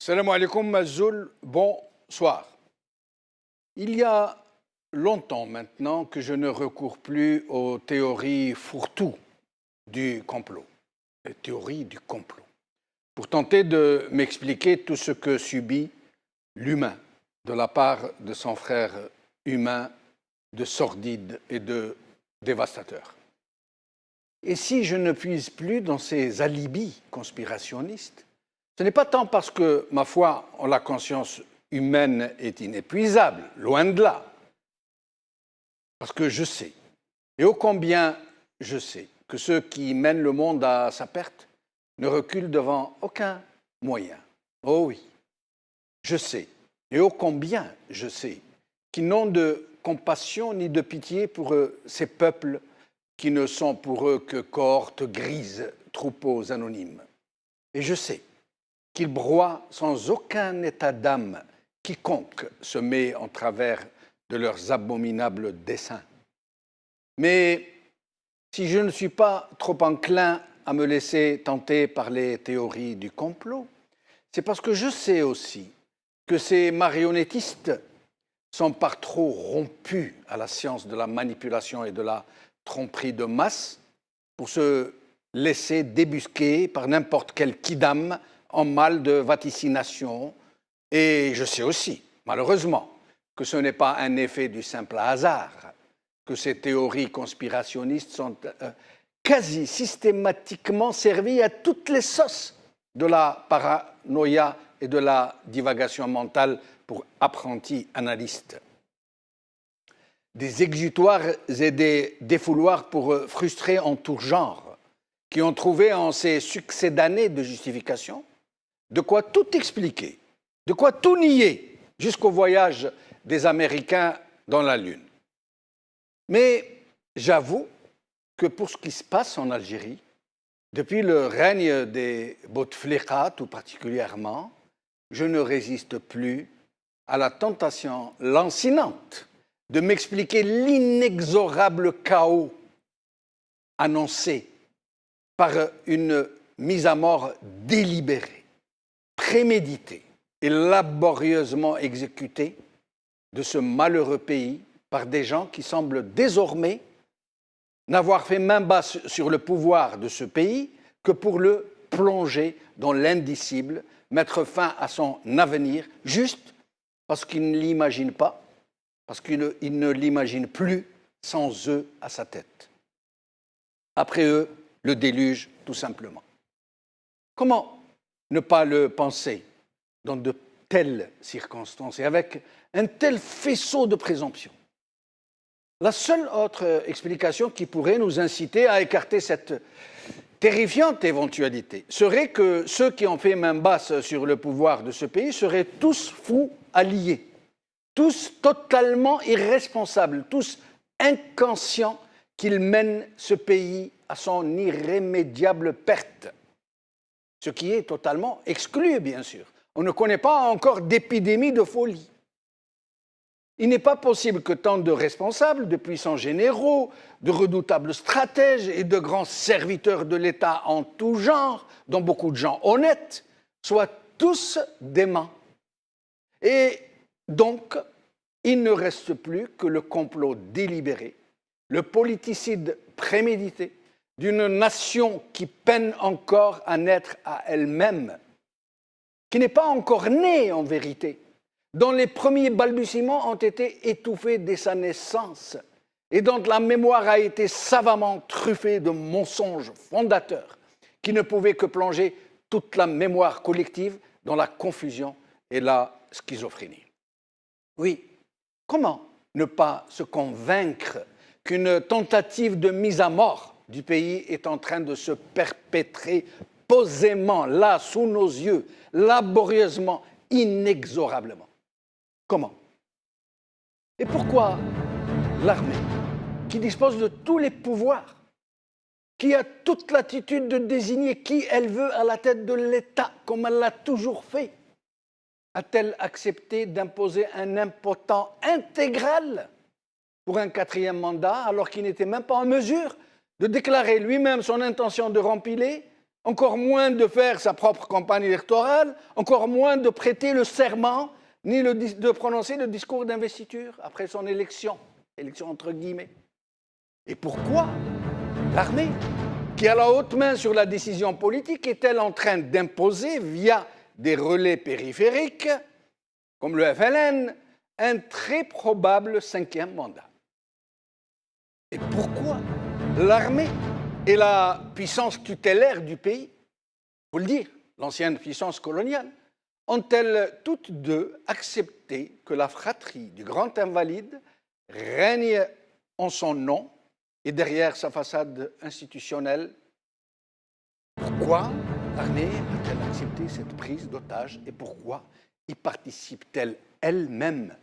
Salam alaikum, Mazoul, bonsoir. Il y a longtemps maintenant que je ne recours plus aux théories fourre-tout du complot, les théories du complot, pour tenter de m'expliquer tout ce que subit l'humain de la part de son frère humain de sordide et de dévastateur. Et si je ne puise plus dans ces alibis conspirationnistes, ce n'est pas tant parce que ma foi en la conscience humaine est inépuisable, loin de là, parce que je sais, et ô combien je sais, que ceux qui mènent le monde à sa perte ne reculent devant aucun moyen. Oh oui, je sais, et ô combien je sais, qu'ils n'ont de compassion ni de pitié pour ces peuples qui ne sont pour eux que cohortes grises, troupeaux anonymes. Et je sais qu'ils broient sans aucun état d'âme quiconque se met en travers de leurs abominables desseins. Mais si je ne suis pas trop enclin à me laisser tenter par les théories du complot, c'est parce que je sais aussi que ces marionnettistes sont par trop rompus à la science de la manipulation et de la tromperie de masse pour se laisser débusquer par n'importe quel quidam en mal de vaticination. Et je sais aussi, malheureusement, que ce n'est pas un effet du simple hasard, que ces théories conspirationnistes sont quasi systématiquement servies à toutes les sauces de la paranoïa et de la divagation mentale pour apprentis analystes. Des exutoires et des défouloirs pour frustrer en tout genre, qui ont trouvé en ces succédanées de justification de quoi tout expliquer, de quoi tout nier, jusqu'au voyage des Américains dans la Lune. Mais j'avoue que pour ce qui se passe en Algérie, depuis le règne des Bouteflika tout particulièrement, je ne résiste plus à la tentation lancinante de m'expliquer l'inexorable chaos annoncé par une mise à mort délibérée, préméditée et laborieusement exécutée de ce malheureux pays par des gens qui semblent désormais n'avoir fait main basse sur le pouvoir de ce pays que pour le plonger dans l'indicible, mettre fin à son avenir, juste parce qu'ils ne l'imaginent pas, parce qu'ils ne l'imaginent plus sans eux à sa tête. Après eux, le déluge, tout simplement. Comment ne pas le penser dans de telles circonstances et avec un tel faisceau de présomption? La seule autre explication qui pourrait nous inciter à écarter cette terrifiante éventualité serait que ceux qui ont fait main basse sur le pouvoir de ce pays seraient tous fous alliés, tous totalement irresponsables, tous inconscients qu'ils mènent ce pays à son irrémédiable perte. Ce qui est totalement exclu, bien sûr. On ne connaît pas encore d'épidémie de folie. Il n'est pas possible que tant de responsables, de puissants généraux, de redoutables stratèges et de grands serviteurs de l'État en tout genre, dont beaucoup de gens honnêtes, soient tous déments. Et donc, il ne reste plus que le complot délibéré, le politicide prémédité d'une nation qui peine encore à naître à elle-même, qui n'est pas encore née en vérité, dont les premiers balbutiements ont été étouffés dès sa naissance et dont la mémoire a été savamment truffée de mensonges fondateurs qui ne pouvaient que plonger toute la mémoire collective dans la confusion et la schizophrénie. Oui, comment ne pas se convaincre qu'une tentative de mise à mort du pays est en train de se perpétrer posément, là, sous nos yeux, laborieusement, inexorablement? Comment? Et pourquoi l'armée, qui dispose de tous les pouvoirs, qui a toute l'attitude de désigner qui elle veut à la tête de l'État, comme elle l'a toujours fait, a-t-elle accepté d'imposer un impotent intégral pour un 4e mandat, alors qu'il n'était même pas en mesure de déclarer lui-même son intention de rempiler encore moins de faire sa propre campagne électorale, encore moins de prêter le serment, ni de prononcer le discours d'investiture après son élection entre guillemets. Et pourquoi l'armée, qui a la haute main sur la décision politique, est-elle en train d'imposer, via des relais périphériques, comme le FLN, un très probable 5e mandat? Et pourquoi l'armée et la puissance tutélaire du pays, il faut le dire, l'ancienne puissance coloniale, ont-elles toutes deux accepté que la fratrie du grand invalide règne en son nom et derrière sa façade institutionnelle? Pourquoi l'armée a-t-elle accepté cette prise d'otage et pourquoi y participe-t-elle elle-même?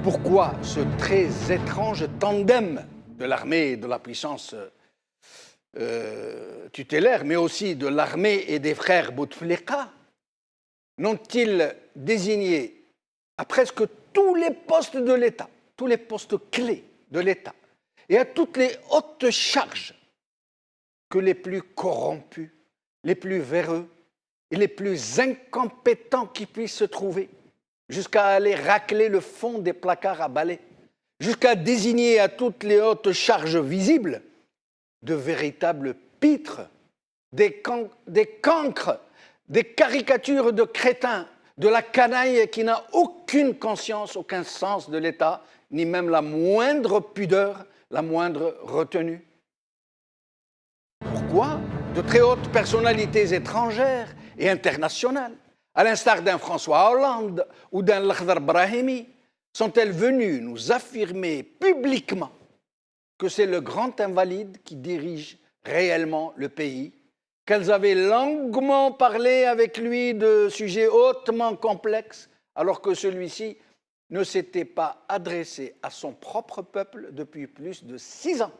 Pourquoi ce très étrange tandem de l'armée et de la puissance tutélaire, mais aussi de l'armée et des frères Bouteflika, n'ont-ils désigné à presque tous les postes de l'État, tous les postes clés de l'État, et à toutes les hautes charges que les plus corrompus, les plus véreux et les plus incompétents qui puissent se trouver, jusqu'à aller racler le fond des placards à balai, jusqu'à désigner à toutes les hautes charges visibles de véritables pitres, des cancres, des caricatures de crétins, de la canaille qui n'a aucune conscience, aucun sens de l'État, ni même la moindre pudeur, la moindre retenue. Pourquoi de très hautes personnalités étrangères et internationales, à l'instar d'un François Hollande ou d'un Lakhdar Brahimi, sont-elles venues nous affirmer publiquement que c'est le grand invalide qui dirige réellement le pays, qu'elles avaient longuement parlé avec lui de sujets hautement complexes, alors que celui-ci ne s'était pas adressé à son propre peuple depuis plus de 6 ans,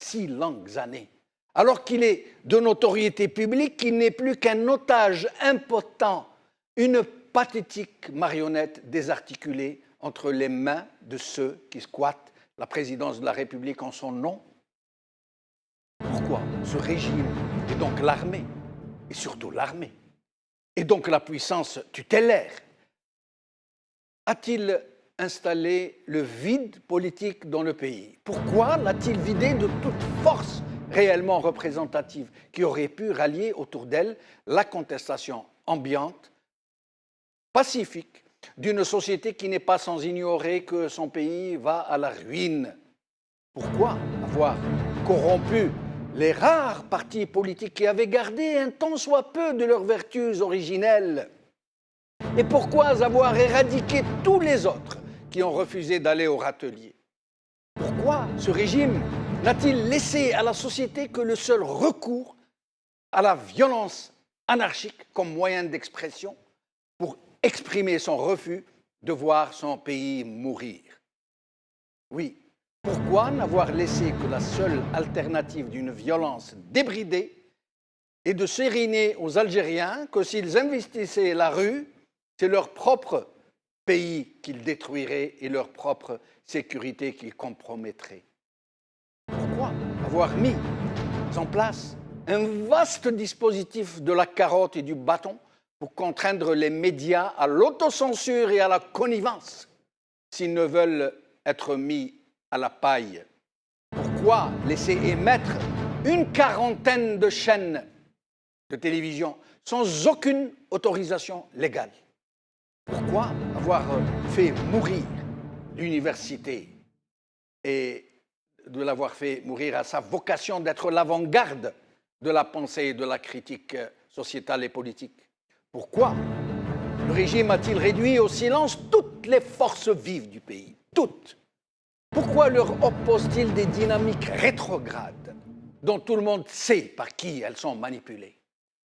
6 longues années, alors qu'il est de notoriété publique, qu'il n'est plus qu'un otage impotent, une pathétique marionnette désarticulée entre les mains de ceux qui squattent la présidence de la République en son nom? Pourquoi ce régime, et donc l'armée, et surtout l'armée, et donc la puissance tutélaire, a-t-il installé le vide politique dans le pays? Pourquoi l'a-t-il vidé de toute force réellement représentative qui aurait pu rallier autour d'elle la contestation ambiante, pacifique, d'une société qui n'est pas sans ignorer que son pays va à la ruine? Pourquoi avoir corrompu les rares partis politiques qui avaient gardé un tant soit peu de leurs vertus originelles? Et pourquoi avoir éradiqué tous les autres qui ont refusé d'aller au râtelier? Pourquoi ce régime n'a-t-il laissé à la société que le seul recours à la violence anarchique comme moyen d'expression pour exprimer son refus de voir son pays mourir? Oui, pourquoi n'avoir laissé que la seule alternative d'une violence débridée et de sériner aux Algériens que s'ils investissaient la rue, c'est leur propre pays qu'ils détruiraient et leur propre sécurité qu'ils compromettraient? Pourquoi avoir mis en place un vaste dispositif de la carotte et du bâton pour contraindre les médias à l'autocensure et à la connivence s'ils ne veulent être mis à la paille? Pourquoi laisser émettre une quarantaine de chaînes de télévision sans aucune autorisation légale? Pourquoi avoir fait mourir l'université et de l'avoir fait mourir à sa vocation d'être l'avant-garde de la pensée et de la critique sociétale et politique? Pourquoi le régime a-t-il réduit au silence toutes les forces vives du pays? Toutes. Pourquoi leur oppose-t-il des dynamiques rétrogrades dont tout le monde sait par qui elles sont manipulées?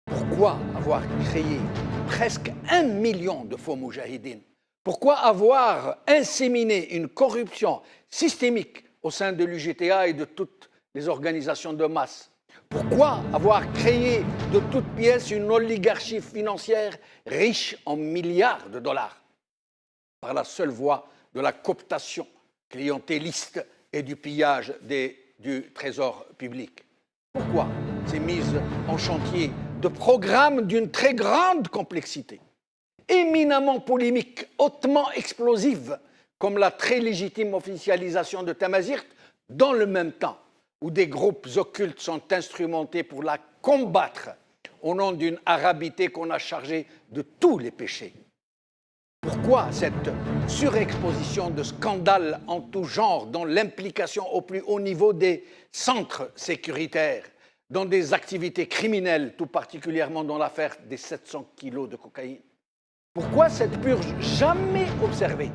Pourquoi avoir créé presque 1 million de faux moujahidines? Pourquoi avoir inséminé une corruption systémique au sein de l'UGTA et de toutes les organisations de masse? Pourquoi avoir créé de toutes pièces une oligarchie financière riche en milliards de dollars par la seule voie de la cooptation clientéliste et du pillage du trésor public? Pourquoi s'est mise en chantier de programmes d'une très grande complexité, éminemment polémiques, hautement explosives, comme la très légitime officialisation de Tamazight, dans le même temps où des groupes occultes sont instrumentés pour la combattre au nom d'une arabité qu'on a chargée de tous les péchés. Pourquoi cette surexposition de scandales en tout genre, dont l'implication au plus haut niveau des centres sécuritaires, dans des activités criminelles, tout particulièrement dans l'affaire des 700 kilos de cocaïne? Pourquoi cette purge jamais observée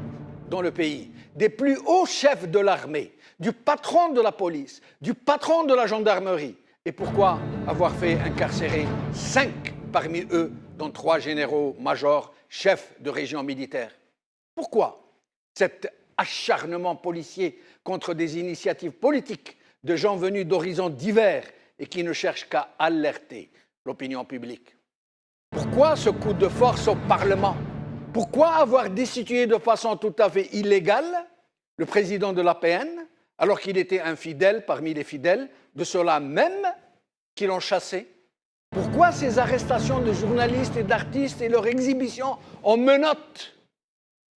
dans le pays des plus hauts chefs de l'armée, du patron de la police, du patron de la gendarmerie? Et pourquoi avoir fait incarcérer 5 parmi eux, dont 3 généraux-majors, chefs de région militaire? Pourquoi cet acharnement policier contre des initiatives politiques de gens venus d'horizons divers et qui ne cherchent qu'à alerter l'opinion publique? Pourquoi ce coup de force au Parlement? Pourquoi avoir destitué de façon tout à fait illégale le président de l'APN alors qu'il était un fidèle parmi les fidèles de ceux-là même qui l'ont chassé? Pourquoi ces arrestations de journalistes et d'artistes et leur exhibition en menottes?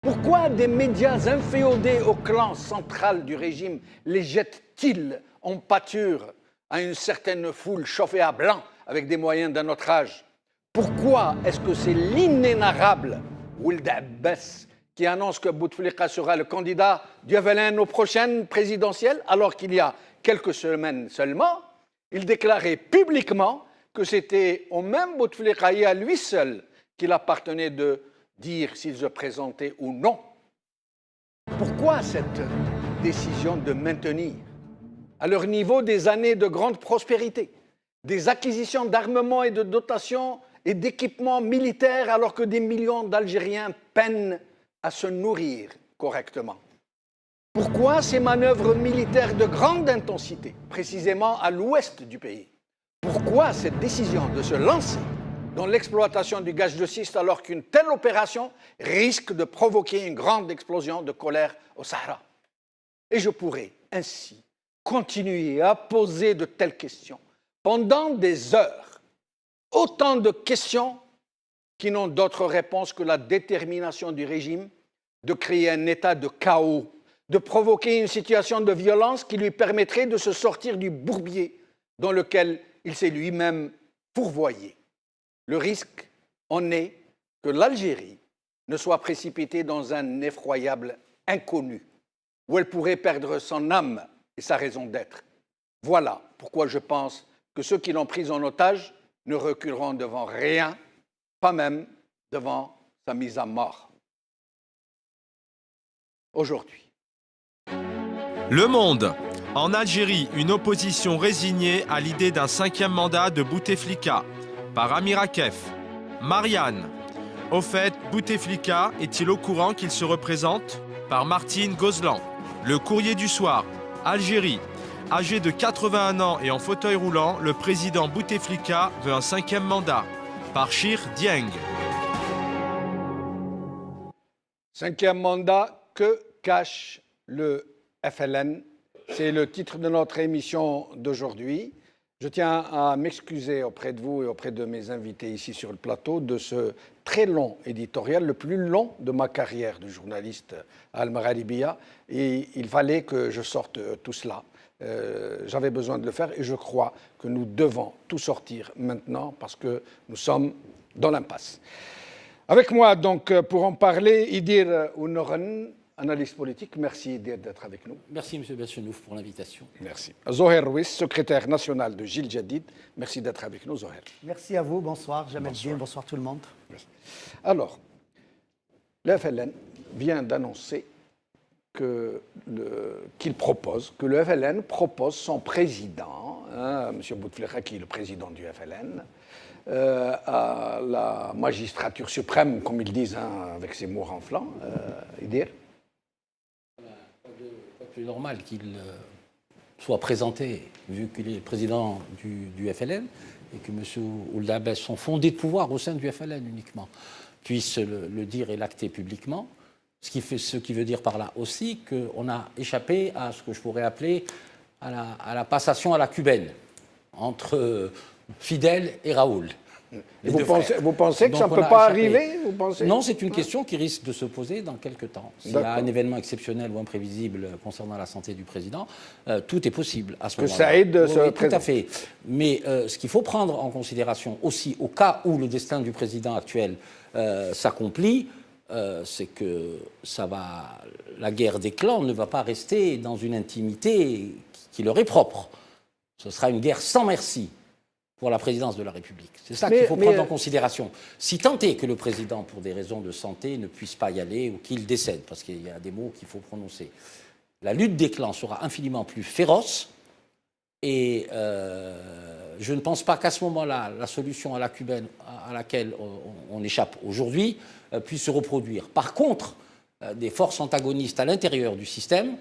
Pourquoi des médias inféodés au clan central du régime les jettent-ils en pâture à une certaine foule chauffée à blanc avec des moyens d'un autre âge? Pourquoi est-ce que c'est l'inénarrable Ould Abbas qui annonce que Bouteflika sera le candidat du FLN aux prochaines présidentielles, alors qu'il y a quelques semaines seulement, il déclarait publiquement que c'était au même Bouteflika et à lui seul qu'il appartenait de dire s'il se présentait ou non? Pourquoi cette décision de maintenir à leur niveau des années de grande prospérité, des acquisitions d'armements et de dotations et d'équipements militaires alors que des millions d'Algériens peinent à se nourrir correctement? Pourquoi ces manœuvres militaires de grande intensité, précisément à l'ouest du pays? Pourquoi cette décision de se lancer dans l'exploitation du gaz de schiste alors qu'une telle opération risque de provoquer une grande explosion de colère au Sahara? Et je pourrais ainsi continuer à poser de telles questions pendant des heures. Autant de questions qui n'ont d'autre réponse que la détermination du régime de créer un état de chaos, de provoquer une situation de violence qui lui permettrait de se sortir du bourbier dans lequel il s'est lui-même fourvoyé. Le risque en est que l'Algérie ne soit précipitée dans un effroyable inconnu, où elle pourrait perdre son âme et sa raison d'être. Voilà pourquoi je pense que ceux qui l'ont prise en otage ne reculeront devant rien, pas même devant sa mise à mort. Aujourd'hui. Le Monde. En Algérie, une opposition résignée à l'idée d'un 5e mandat de Bouteflika, par Amir Akef. Marianne. Au fait, Bouteflika est-il au courant qu'il se représente? Par Martine Gozlan. Le Courrier du soir. Algérie. Âgé de 81 ans et en fauteuil roulant, le président Bouteflika veut un 5e mandat. Par Chir Dieng. 5e mandat, que cache le FLN? C'est le titre de notre émission d'aujourd'hui. Je tiens à m'excuser auprès de vous et auprès de mes invités ici sur le plateau de ce très long éditorial, le plus long de ma carrière de journaliste à Al-Magharibiya. Et il fallait que je sorte tout cela. J'avais besoin de le faire et je crois que nous devons tout sortir maintenant parce que nous sommes dans l'impasse. Avec moi, donc, pour en parler, Idir Ounoran, analyste politique. Merci d'être avec nous. Merci, M. Benchenouf, pour l'invitation. Merci. Zoher Rouis, secrétaire national de Gil Jadid. Merci d'être avec nous, Zoher. Merci à vous. Bonsoir, Jamel Dine. Bonsoir tout le monde. Alors, le FLN vient d'annoncer qu'il propose, que le FLN propose son président, M. Bouteflika, qui est le président du FLN, à la magistrature suprême, comme ils disent, avec ces mots renflants. Idir? Plus normal qu'il soit présenté, vu qu'il est président du FLN, et que M. Ould Abbas, son fondé de pouvoir au sein du FLN uniquement, puisse le dire et l'acter publiquement, ce qui veut dire par là aussi qu'on a échappé à ce que je pourrais appeler à la passation à la cubaine, entre Fidel et Raoul. Et vous pensez que ça ne peut pas arriver, vous pensez? Non, c'est une question qui risque de se poser dans quelques temps. S'il y a un événement exceptionnel ou imprévisible concernant la santé du président, tout est possible à ce moment-là. Que Saïd se présente. présente. Tout à fait. Mais ce qu'il faut prendre en considération aussi, au cas où le destin du président actuel s'accomplit, c'est que la guerre des clans ne va pas rester dans une intimité qui leur est propre. Ce sera une guerre sans merci pour la présidence de la République. C'est ça qu'il faut prendre en considération. Si tant est que le président, pour des raisons de santé, ne puisse pas y aller ou qu'il décède, parce qu'il y a des mots qu'il faut prononcer, la lutte des clans sera infiniment plus féroce et je ne pense pas qu'à ce moment-là, la solution à la cubaine à laquelle on échappe aujourd'hui puisse se reproduire. Par contre, des forces antagonistes à l'intérieur du système,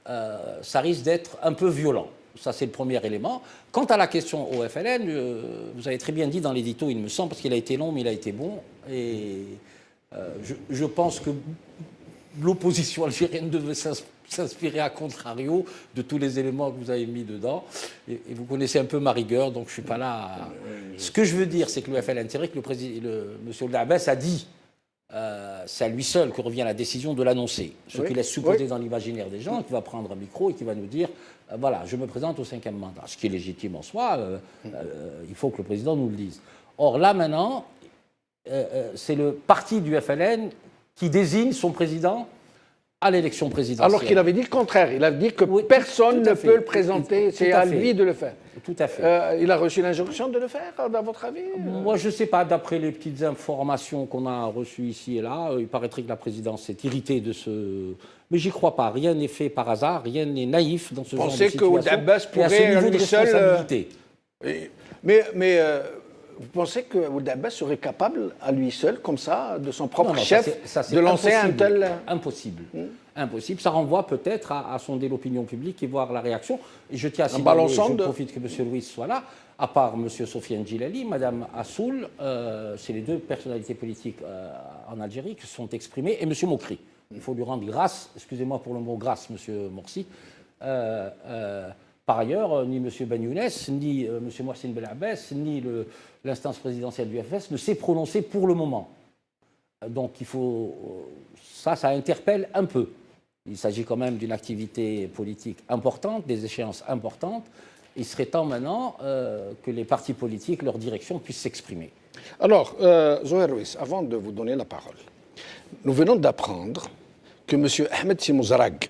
ça risque d'être un peu violent. Ça, c'est le premier élément. Quant à la question au FLN, vous avez très bien dit dans l'édito, il me semble, parce qu'il a été long, mais il a été bon. Et je pense que l'opposition algérienne devait s'inspirer à contrario de tous les éléments que vous avez mis dedans. Et vous connaissez un peu ma rigueur, donc je ne suis pas là. Ce que je veux dire, c'est que le FLN, c'est vrai que M. Ould Abbas a dit c'est à lui seul que revient la décision de l'annoncer. Ce qui laisse supposer dans l'imaginaire des gens qu'il va prendre un micro et qu'il va nous dire voilà, je me présente au 5e mandat. Ce qui est légitime en soi, il faut que le président nous le dise. Or, là, maintenant, c'est le parti du FLN qui désigne son président à l'élection présidentielle. Alors qu'il avait dit le contraire. Il avait dit que personne ne peut le présenter. C'est à lui de le faire. Tout à fait. Il a reçu l'injonction de le faire, dans votre avis? Moi, je ne sais pas. D'après les petites informations qu'on a reçues ici et là, il paraîtrait que la présidence s'est irritée de ce... Mais j'y crois pas. Rien n'est fait par hasard. Rien n'est naïf dans ce genre de situation. Vous pensez que Abbas pourrait, à ce niveau de responsabilité. Mais vous pensez que Ould Abbas serait capable, à lui seul, comme ça, de son propre chef, de lancer un tel... Impossible. Impossible. Ça renvoie peut-être à sonder l'opinion publique et voir la réaction. Et je tiens à signaler, je profite que M. Louis soit là, à part M. Sofiane Djilali, Mme Assoul, c'est les deux personnalités politiques en Algérie qui se sont exprimées, et M. Mokri. Il faut lui rendre grâce, excusez-moi pour le mot grâce, M. Morsi. Par ailleurs, ni M. Ben Younes, ni M. Mohsin Belabbès, ni l'instance présidentielle du FS ne s'est prononcé pour le moment. Donc il faut... Ça interpelle un peu. Il s'agit quand même d'une activité politique importante, des échéances importantes. Il serait temps maintenant que les partis politiques, leur direction, puissent s'exprimer. Alors, Zoher Rouis, avant de vous donner la parole, nous venons d'apprendre que M. Ahmed Simouzarag,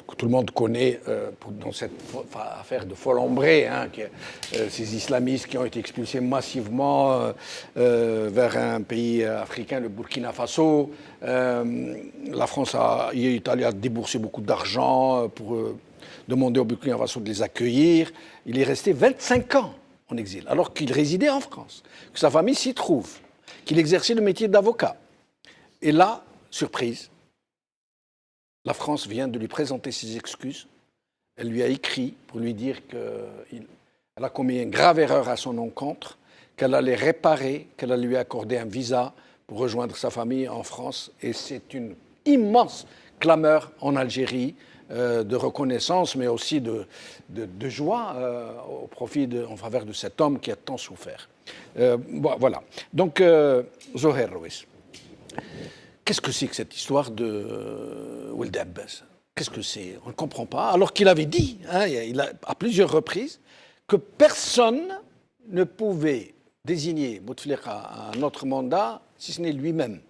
que tout le monde connaît dans cette affaire de Folombré, ces islamistes qui ont été expulsés massivement vers un pays africain, le Burkina Faso. La France et l'Italie a déboursé beaucoup d'argent pour demander au Burkina Faso de les accueillir. Il est resté 25 ans en exil, alors qu'il résidait en France, que sa famille s'y trouve, qu'il exerçait le métier d'avocat. Et là, surprise, la France vient de lui présenter ses excuses. Elle lui a écrit pour lui dire qu'elle a commis une grave erreur à son encontre, qu'elle allait réparer, qu'elle allait lui accorder un visa pour rejoindre sa famille en France. Et c'est une immense clameur en Algérie de reconnaissance, mais aussi de joie en faveur de cet homme qui a tant souffert. Voilà. Donc, Zoher Rouis. Qu'est-ce que c'est que cette histoire de Ould Abbas? Qu'est-ce que c'est? On ne comprend pas. Alors qu'il avait dit, à plusieurs reprises, que personne ne pouvait désigner Bouteflika à un autre mandat, si ce n'est lui-même.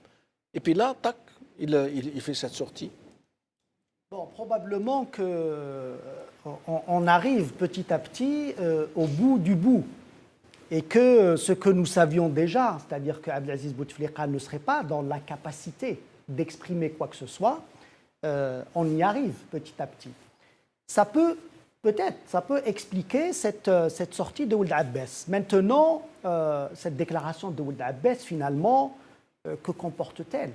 Et puis là, tac, il fait cette sortie. Bon, probablement qu'on arrive petit à petit au bout du bout. Et que ce que nous savions déjà, c'est-à-dire qu'Abdelaziz Bouteflika ne serait pas dans la capacité d'exprimer quoi que ce soit, on y arrive petit à petit. Ça peut expliquer cette sortie de Ould Abbas. Maintenant, cette déclaration de Ould Abbas, finalement, que comporte-t-elle?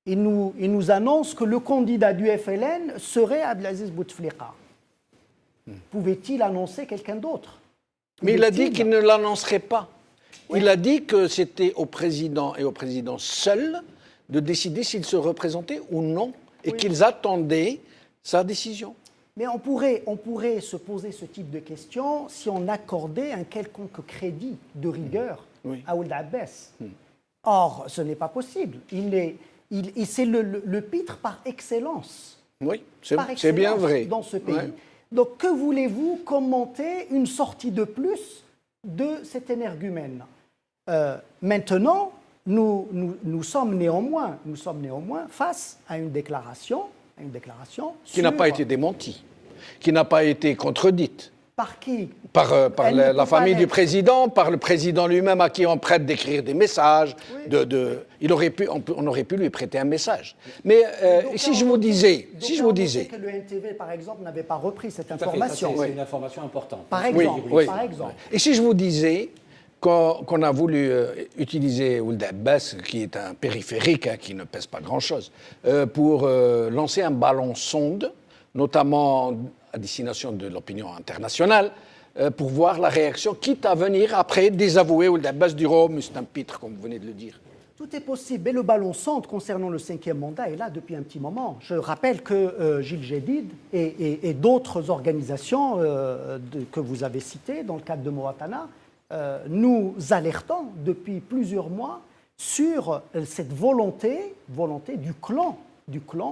Il nous annonce que le candidat du FLN serait Abdelaziz Bouteflika. Pouvait-il annoncer quelqu'un d'autre? Mais il a dit qu'il ne l'annoncerait pas. Oui. Il a dit que c'était au président et au président seul de décider s'il se représentait ou non, et qu'ils attendaient sa décision. Mais on pourrait se poser ce type de questions si on accordait un quelconque crédit de rigueur à Ould Abbas. Or, ce n'est pas possible. C'est le pitre par excellence. Oui, c'est bien vrai. Dans ce pays. Ouais. Donc, que voulez-vous commenter une sortie de plus de cet énergumène? Maintenant, nous sommes néanmoins face à une déclaration qui n'a pas été démentie, qui n'a pas été contredite. Par qui? Par la famille du président, par le président lui-même à qui on prête d'écrire des messages. Oui. On aurait pu lui prêter un message. Mais si je vous disais que le NTV, par exemple, n'avait pas repris cette information. C'est une information importante. Par exemple. Oui. Par exemple. Et si je vous disais qu'on a voulu utiliser Ould Abbas, qui est un périphérique, qui ne pèse pas grand-chose, pour lancer un ballon sonde, notamment à destination de l'opinion internationale, pour voir la réaction, quitte à venir après désavouer Ould Abbas du mais c'est un pitre, comme vous venez de le dire. Tout est possible. Mais le ballon sonde concernant le 5e mandat est là depuis un petit moment. Je rappelle que Gilles Jadid et d'autres organisations que vous avez citées dans le cadre de Moatana, nous alertons depuis plusieurs mois sur cette volonté du clan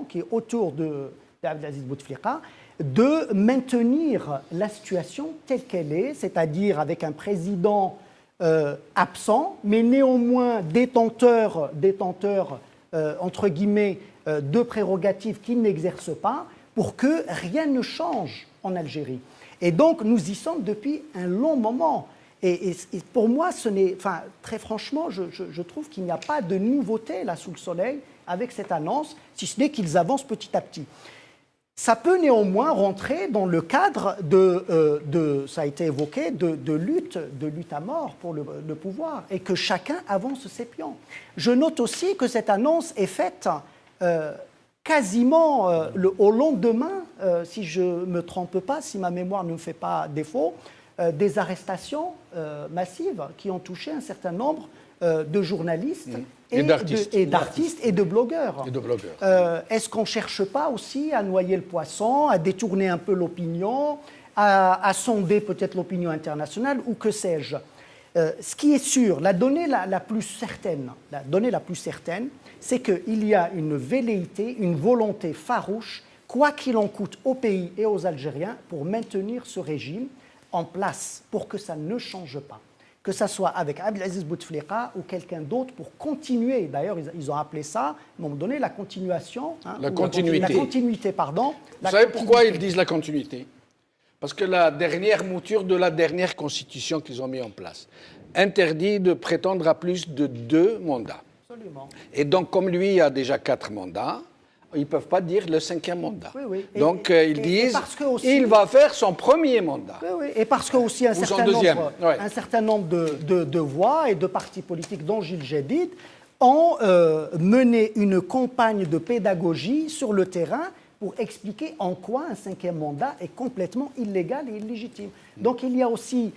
qui est autour d'Abdelaziz Bouteflika de maintenir la situation telle qu'elle est, c'est-à-dire avec un président absent, mais néanmoins détenteur entre guillemets, de prérogatives qu'il n'exerce pas, pour que rien ne change en Algérie. Et donc, nous y sommes depuis un long moment. Et pour moi, très franchement, je trouve qu'il n'y a pas de nouveauté là sous le soleil avec cette annonce, si ce n'est qu'ils avancent petit à petit. Ça peut néanmoins rentrer dans le cadre ça a été évoqué, de lutte à mort pour le pouvoir, et que chacun avance ses pions. Je note aussi que cette annonce est faite quasiment au lendemain, si je ne me trompe pas, si ma mémoire ne me fait pas défaut, des arrestations massives qui ont touché un certain nombre de journalistes et d'artistes et de blogueurs. Est-ce qu'on ne cherche pas aussi à noyer le poisson, à détourner un peu l'opinion, à sonder peut-être l'opinion internationale, ou que sais-je? Ce qui est sûr, la donnée la plus certaine, c'est qu'il y a une velléité, une volonté farouche, quoi qu'il en coûte au pays et aux Algériens, pour maintenir ce régime en place, pour que ça ne change pas. Que ce soit avec Abdelaziz Bouteflika ou quelqu'un d'autre, pour continuer. D'ailleurs, ils ont appelé ça, à un moment donné, la continuation. La continuité, pardon. Vous savez pourquoi ils disent la continuité? Parce que la dernière mouture de la dernière constitution qu'ils ont mis en place interdit de prétendre à plus de 2 mandats. Absolument. Et donc, comme lui a déjà 4 mandats, ils ne peuvent pas dire le 5e mandat. Oui. Donc, ils disent il va faire son premier mandat. Oui. Et parce que aussi un certain nombre de voix et de partis politiques, dont Gilles Jadid, ont mené une campagne de pédagogie sur le terrain pour expliquer en quoi un 5e mandat est complètement illégal et illégitime. Donc, il y a aussi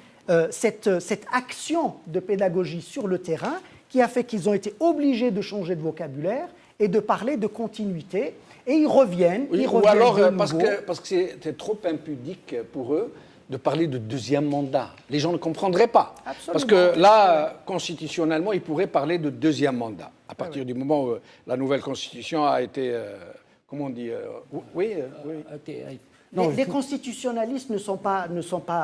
cette action de pédagogie sur le terrain qui a fait qu'ils ont été obligés de changer de vocabulaire et de parler de continuité, et ils reviennent. Ou alors parce que c'était trop impudique pour eux de parler de 2e mandat. Les gens ne comprendraient pas. Absolument. Parce que là, constitutionnellement, ils pourraient parler de 2e mandat. À partir du moment où la nouvelle constitution a été, comment on dit, Les constitutionnalistes ne sont pas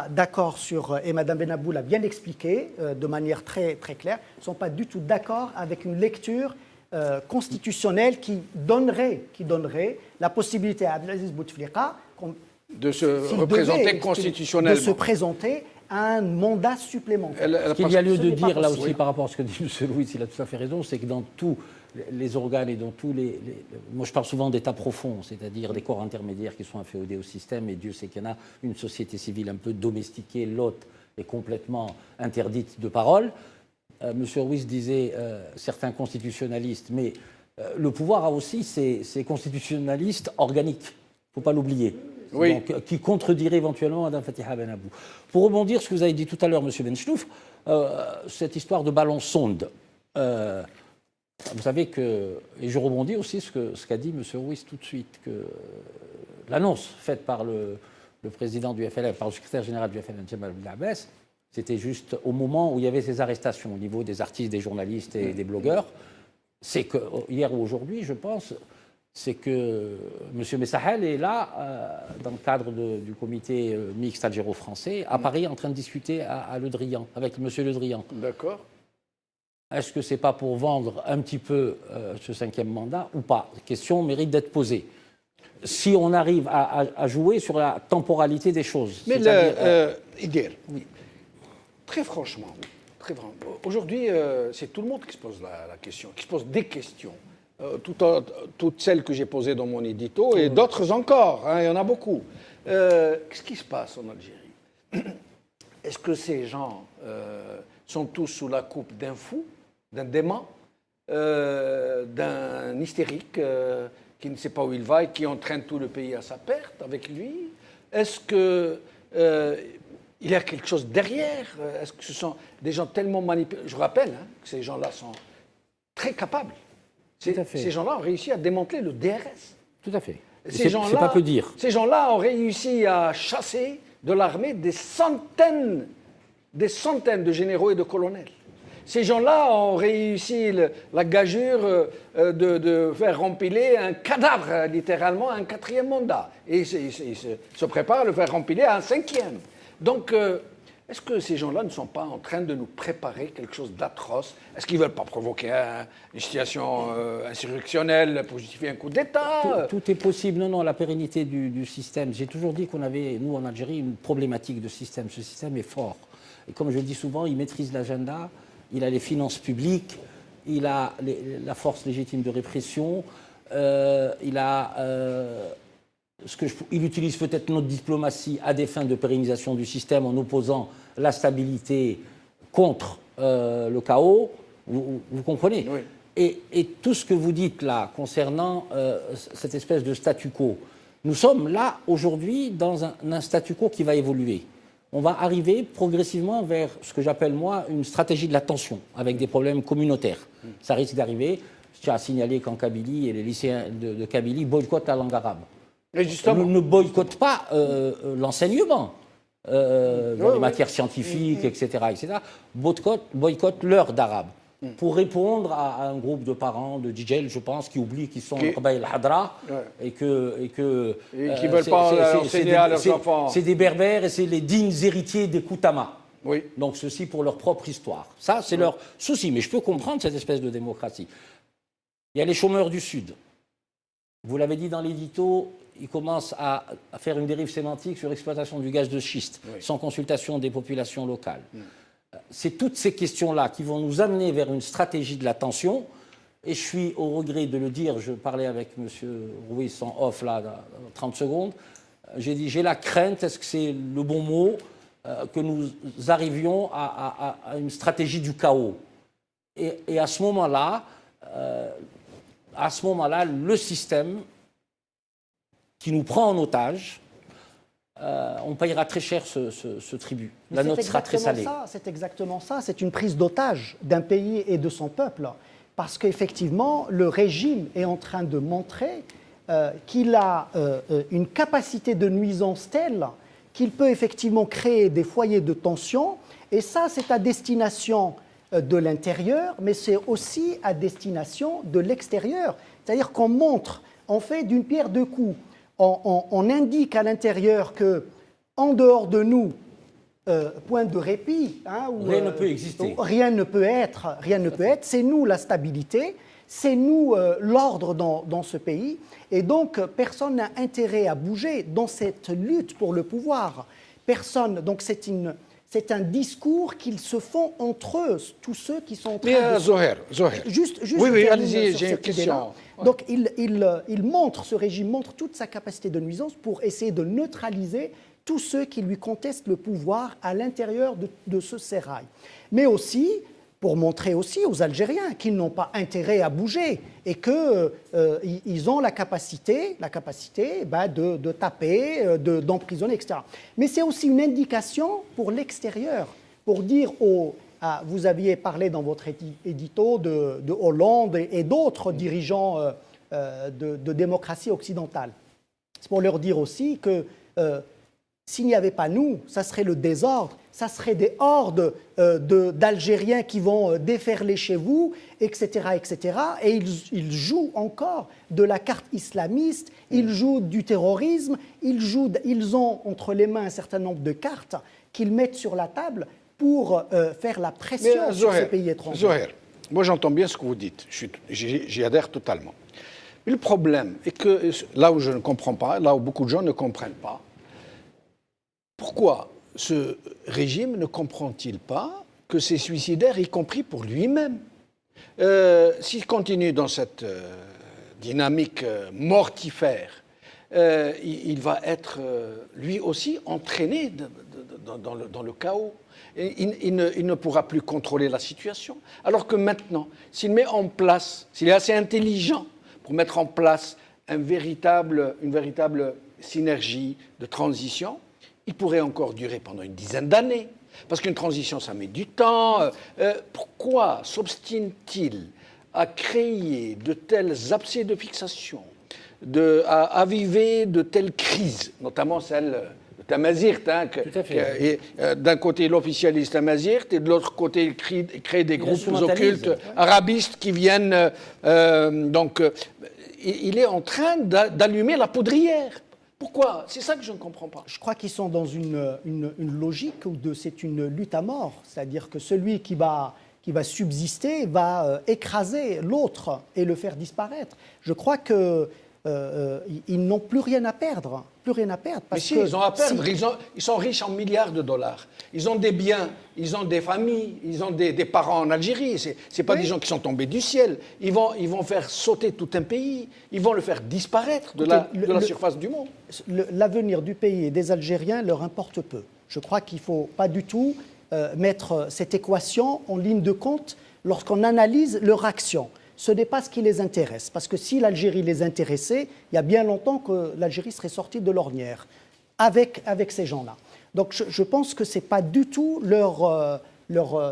d'accord sur, et Mme Benabou l'a bien expliqué de manière très, très claire, ne sont pas du tout d'accord avec une lecture constitutionnelle qui donnerait la possibilité à Abdelaziz Bouteflika de se représenter constitutionnellement. De se présenter à un mandat supplémentaire. Ce qu'il y a lieu de dire là aussi par rapport à ce que dit M. Louis, il a tout à fait raison, c'est que dans tous les organes et dans tous moi je parle souvent d'états profonds, c'est-à-dire des corps intermédiaires qui sont inféodés au système, et Dieu sait qu'il y en a une société civile un peu domestiquée, l'autre est complètement interdite de parole. M. Ruiz disait certains constitutionnalistes, mais le pouvoir a aussi ses constitutionnalistes organiques, il ne faut pas l'oublier, donc, qui contrediraient éventuellement Mme Fatiha Benabou. Pour rebondir sur ce que vous avez dit tout à l'heure, M. Benchnouf, cette histoire de ballon sonde, vous savez que, et je rebondis aussi sur ce qu'a dit M. Ruiz tout de suite, que l'annonce faite par le président du FLN, par le secrétaire général du FLN, Jamal Abdel, c'était juste au moment où il y avait ces arrestations au niveau des artistes, des journalistes et des blogueurs. C'est que hier ou aujourd'hui, je pense, c'est que M. Messahel est là, dans le cadre du comité mixte algéro-français, à Paris, en train de discuter à Le Drian, avec M. Le Drian. D'accord. Est-ce que ce n'est pas pour vendre un petit peu ce 5e mandat ou pas? La question mérite d'être posée. Si on arrive à jouer sur la temporalité des choses. Mais Idir, oui. Très franchement, aujourd'hui, c'est tout le monde qui se pose la question, qui se pose des questions. Toutes celles que j'ai posées dans mon édito et d'autres encore, hein, il y en a beaucoup. Qu'est-ce qui se passe en Algérie? Est-ce que ces gens sont tous sous la coupe d'un fou, d'un dément, d'un hystérique qui ne sait pas où il va et qui entraîne tout le pays à sa perte avec lui? Est-ce que il y a quelque chose derrière? Est-ce que ce sont des gens tellement manipulés? Je rappelle que ces gens-là sont très capables. Ces gens-là ont réussi à démanteler le DRS. Tout à fait. C'est pas peu dire. Ces gens-là ont réussi à chasser de l'armée des centaines de généraux et de colonels. Ces gens-là ont réussi la gageure de faire rempiler un cadavre, littéralement, à un 4e mandat. Et ils se préparent à le faire rempiler à un 5e. Donc, est-ce que ces gens-là ne sont pas en train de nous préparer quelque chose d'atroce? Est-ce qu'ils ne veulent pas provoquer une situation insurrectionnelle pour justifier un coup d'État? Tout est possible. Non, la pérennité du système. J'ai toujours dit qu'on avait, nous, en Algérie, une problématique de système. Ce système est fort. Et comme je le dis souvent, il maîtrise l'agenda, il a les finances publiques, il a la force légitime de répression, il utilise peut-être notre diplomatie à des fins de pérennisation du système en opposant la stabilité contre le chaos. Vous comprenez? Oui. Et tout ce que vous dites là concernant cette espèce de statu quo, nous sommes là aujourd'hui dans un statu quo qui va évoluer. On va arriver progressivement vers ce que j'appelle moi une stratégie de la tension avec des problèmes communautaires. Ça risque d'arriver. Je tiens à signaler qu'en Kabylie, et les lycéens de Kabylie boycottent la langue arabe. Et justement, ne boycottent pas l'enseignement dans les matières scientifiques, etc. Boycottent l'heure d'arabe pour répondre à un groupe de parents, de DJ, je pense, qui oublient qu'ils sont Qabaïl al-Hadra et qui ne veulent pas enseigner à leurs enfants. C'est des berbères et c'est les dignes héritiers des Koutama. Oui. Donc ceci pour leur propre histoire. Ça, c'est leur souci. Mais je peux comprendre cette espèce de démocratie. Il y a les chômeurs du Sud. Vous l'avez dit dans l'édito, ils commencent à faire une dérive sémantique sur l'exploitation du gaz de schiste, sans consultation des populations locales. C'est toutes ces questions-là qui vont nous amener vers une stratégie de la tension. Et je suis au regret de le dire, je parlais avec M. Ruiz en off, là, dans 30 secondes. J'ai dit, j'ai la crainte, est-ce que c'est le bon mot, que nous arrivions à une stratégie du chaos. Et à ce moment-là, le système qui nous prend en otage, on payera très cher ce tribut. La note sera très salée. C'est exactement ça. C'est une prise d'otage d'un pays et de son peuple. Parce qu'effectivement, le régime est en train de montrer qu'il a une capacité de nuisance telle qu'il peut effectivement créer des foyers de tension. Et ça, c'est à destination de l'intérieur, mais c'est aussi à destination de l'extérieur. C'est-à-dire qu'on montre, on fait d'une pierre deux coups. On indique à l'intérieur que, en dehors de nous, point de répit, où, rien ne peut exister. Rien ne peut être. C'est nous la stabilité, c'est nous l'ordre dans ce pays. Et donc, personne n'a intérêt à bouger dans cette lutte pour le pouvoir. Personne. Donc, c'est un discours qu'ils se font entre eux, tous ceux qui sont en train de... Zoher. Juste oui, allez-y, j'ai une question. Donc, il montre, ce régime montre toute sa capacité de nuisance pour essayer de neutraliser tous ceux qui lui contestent le pouvoir à l'intérieur de ce sérail. Mais aussi, pour montrer aussi aux Algériens qu'ils n'ont pas intérêt à bouger et qu'ils ont la capacité de taper, d'emprisonner, etc. Mais c'est aussi une indication pour l'extérieur, pour dire vous aviez parlé dans votre édito de Hollande et d'autres dirigeants de démocratie occidentale. C'est pour leur dire aussi que s'il n'y avait pas nous, ça serait le désordre, ça serait des hordes d'Algériens qui vont déferler chez vous, etc., etc. Et ils jouent encore de la carte islamiste, ils jouent du terrorisme, ils ont entre les mains un certain nombre de cartes qu'ils mettent sur la table pour faire la pression sur ces pays étrangers. Zoher, moi j'entends bien ce que vous dites, j'y adhère totalement. Mais le problème est que là où je ne comprends pas, là où beaucoup de gens ne comprennent pas, pourquoi ce régime ne comprend-il pas que c'est suicidaire, y compris pour lui-même? S'il continue dans cette dynamique mortifère, il va être lui aussi entraîné dans le chaos. Il ne pourra plus contrôler la situation. Alors que maintenant, s'il met en place, s'il est assez intelligent pour mettre en place une véritable synergie de transition, il pourrait encore durer pendant une dizaine d'années. Parce qu'une transition, ça met du temps. Pourquoi s'obstine-t-il à créer de tels abcès de fixation, à aviver de telles crises, notamment celle de Tamazirt, d'un côté l'officialiste Tamazirt et de l'autre côté il crée des groupes occultes arabistes qui viennent... il est en train d'allumer la poudrière. Pourquoi? C'est ça que je ne comprends pas. Je crois qu'ils sont dans une logique où c'est une lutte à mort. C'est-à-dire que celui qui va subsister va écraser l'autre et le faire disparaître. Je crois qu'ils n'ont plus rien à perdre. Mais si, ils ont à perdre. Ils sont riches en milliards de dollars. Ils ont des biens, ils ont des familles, ils ont des parents en Algérie. C'est pas des gens qui sont tombés du ciel. Ils vont faire sauter tout un pays. Ils vont le faire disparaître de la surface du monde. L'avenir du pays et des Algériens leur importe peu. Je crois qu'il ne faut pas du tout mettre cette équation en ligne de compte lorsqu'on analyse leur action. Ce n'est pas ce qui les intéresse. Parce que si l'Algérie les intéressait, il y a bien longtemps que l'Algérie serait sortie de l'ornière avec ces gens-là. Donc je pense que ce n'est pas du tout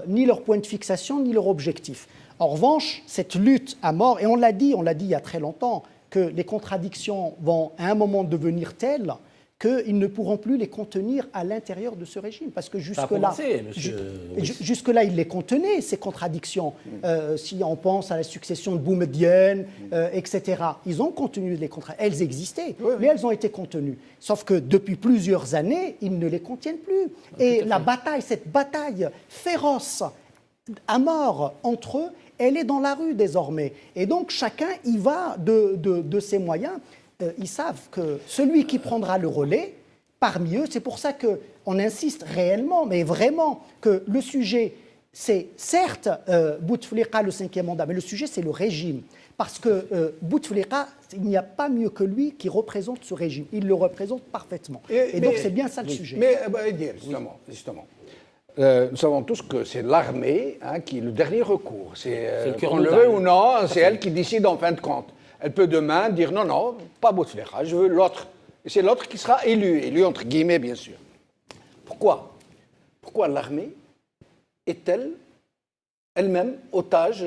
ni leur point de fixation, ni leur objectif. En revanche, cette lutte à mort, et on l'a dit il y a très longtemps, que les contradictions vont à un moment devenir telles qu'ils ne pourront plus les contenir à l'intérieur de ce régime. Parce que jusque-là, ils les contenaient, ces contradictions. Si on pense à la succession de Boumedienne, etc., ils ont contenu les contradictions. Elles existaient, mais elles ont été contenues. Sauf que depuis plusieurs années, ils ne les contiennent plus. Et cette bataille féroce, à mort entre eux, elle est dans la rue désormais. Et donc chacun y va de ses moyens. Ils savent que celui qui prendra le relais, parmi eux, c'est pour ça qu'on insiste réellement, mais vraiment, que le sujet, c'est certes Bouteflika, le 5e mandat, mais le sujet, c'est le régime. Parce que Bouteflika, il n'y a pas mieux que lui qui représente ce régime. Il le représente parfaiement. Et donc, c'est bien ça le sujet. Mais, justement. Nous savons tous que c'est l'armée qui est le dernier recours. Qu'on le veut ou non, c'est elle qui décide en fin de compte. Elle peut demain dire non, pas Bouteflika, je veux l'autre. Et c'est l'autre qui sera élu entre guillemets, bien sûr. Pourquoi l'armée est-elle elle-même otage